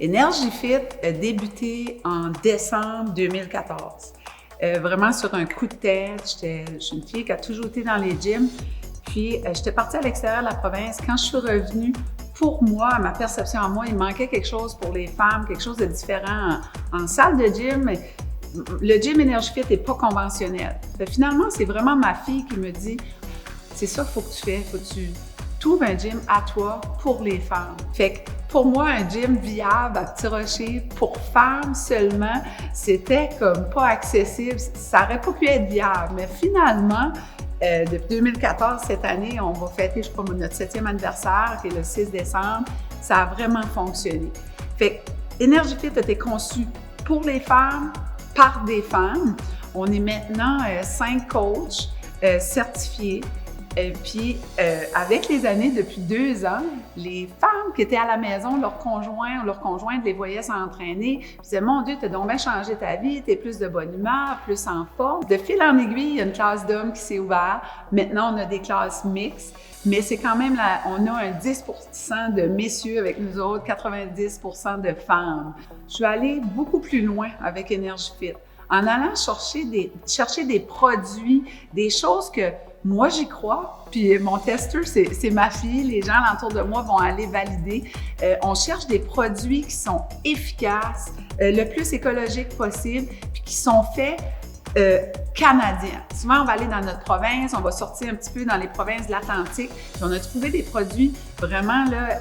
Énergie Fit a débuté en décembre 2014. Vraiment sur un coup de tête. Je suis une fille qui a toujours été dans les gyms. Puis, j'étais partie à l'extérieur de la province. Quand je suis revenue, pour moi, à ma perception à moi, il manquait quelque chose pour les femmes, quelque chose de différent en salle de gym. Le gym Énergie Fit n'est pas conventionnel. Finalement, c'est vraiment ma fille qui me dit « C'est ça qu'il faut que tu fais, il faut que tu trouves un gym à toi pour les femmes. » Fait que pour moi, un gym viable à Petit Rocher pour femmes seulement, c'était comme pas accessible. Ça aurait pas pu être viable. Mais finalement, depuis 2014, cette année, on va fêter, je crois, notre 7e anniversaire, qui est le 6 décembre. Ça a vraiment fonctionné. Fait que Énergie Fit a été conçu pour les femmes, par des femmes. On est maintenant 5 coachs certifiés. Puis, avec les années, depuis 2 ans, les femmes qui étaient à la maison, leurs conjoints ou leurs conjointes les voyaient s'entraîner. Ils disaient « Mon Dieu, t'as donc bien changé ta vie, t'es plus de bonne humeur, plus en forme. » De fil en aiguille, il y a une classe d'hommes qui s'est ouverte. Maintenant, on a des classes mixtes, mais c'est quand même, on a un 10% de messieurs avec nous autres, 90% de femmes. Je suis allée beaucoup plus loin avec Énergie Fit, en allant chercher des produits, des choses que moi, j'y crois, puis mon testeur, c'est ma fille. Les gens alentour de moi vont aller valider. On cherche des produits qui sont efficaces, le plus écologiques possible, puis qui sont faits canadiens. Souvent, on va aller dans notre province, on va sortir un petit peu dans les provinces de l'Atlantique, puis on a trouvé des produits vraiment là,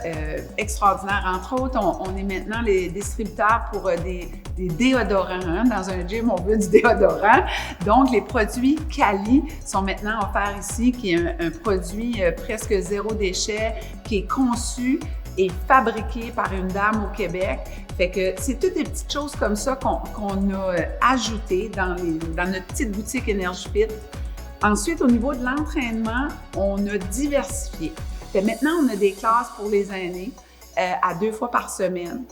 extraordinaires. Entre autres, on est maintenant les distributeurs pour des déodorants. Hein? Dans un gym, on veut du déodorant. Donc, les produits Cali sont maintenant offerts ici, qui est un produit presque zéro déchet, qui est conçu et fabriqué par une dame au Québec. Fait que c'est toutes des petites choses comme ça qu'on a ajoutées dans notre petite boutique Énergie Fit. Ensuite, au niveau de l'entraînement, on a diversifié. Fait maintenant, on a des classes pour les aînés à 2 fois par semaine.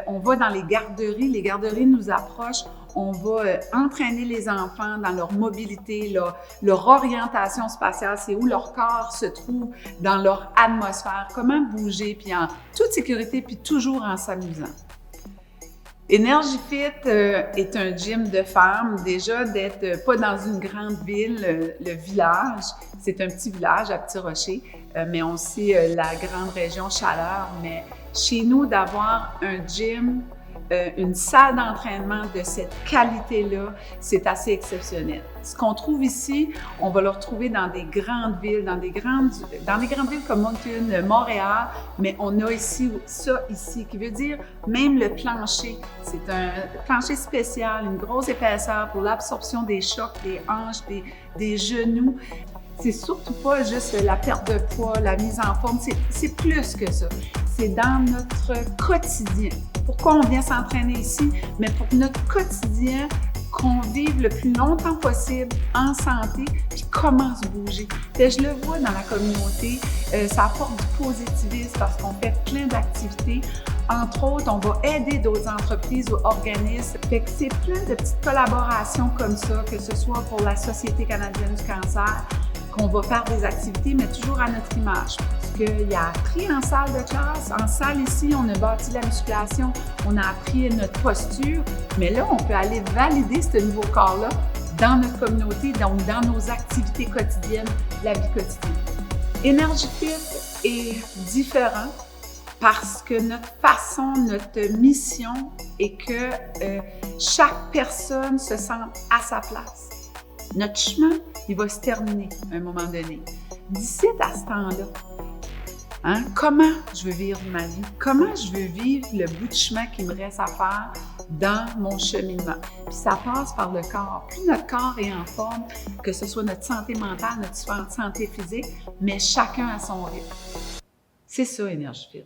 On va dans les garderies nous approchent. On va entraîner les enfants dans leur mobilité, leur orientation spatiale, c'est où leur corps se trouve dans leur atmosphère, comment bouger, puis en toute sécurité, puis toujours en s'amusant. Énergie Fit est un gym de femmes, déjà d'être pas dans une grande ville, le village, c'est un petit village à Petit Rocher, mais aussi la grande région Chaleur, mais chez nous d'avoir un gym, une salle d'entraînement de cette qualité-là, c'est assez exceptionnel. Ce qu'on trouve ici, on va le retrouver dans des grandes villes, dans des grandes villes comme Moncton, Montréal, mais on a ici ça ici, qui veut dire même le plancher. C'est un plancher spécial, une grosse épaisseur pour l'absorption des chocs, des hanches, des genoux. C'est surtout pas juste la perte de poids, la mise en forme, c'est plus que ça. C'est dans notre quotidien. Pourquoi on vient s'entraîner ici? Mais pour notre quotidien, qu'on vive le plus longtemps possible en santé, puis comment se bouger. Et je le vois dans la communauté, ça apporte du positivisme parce qu'on fait plein d'activités. Entre autres, on va aider d'autres entreprises ou organismes. Fait que c'est plein de petites collaborations comme ça, que ce soit pour la Société canadienne du cancer, qu'on va faire des activités, mais toujours à notre image. Parce qu'il y a appris en salle de classe. En salle ici, on a bâti la musculation, on a appris notre posture, mais là, on peut aller valider ce nouveau corps-là dans notre communauté, donc dans nos activités quotidiennes, la vie quotidienne. Énergie Fit est différent parce que notre façon, notre mission est que chaque personne se sente à sa place. Notre chemin, il va se terminer à un moment donné. D'ici à ce temps-là, hein, comment je veux vivre ma vie? Comment je veux vivre le bout de chemin qui me reste à faire dans mon cheminement? Puis ça passe par le corps. Plus notre corps est en forme, que ce soit notre santé mentale, notre santé physique, mais chacun à son rythme. C'est ça, Énergie Fit.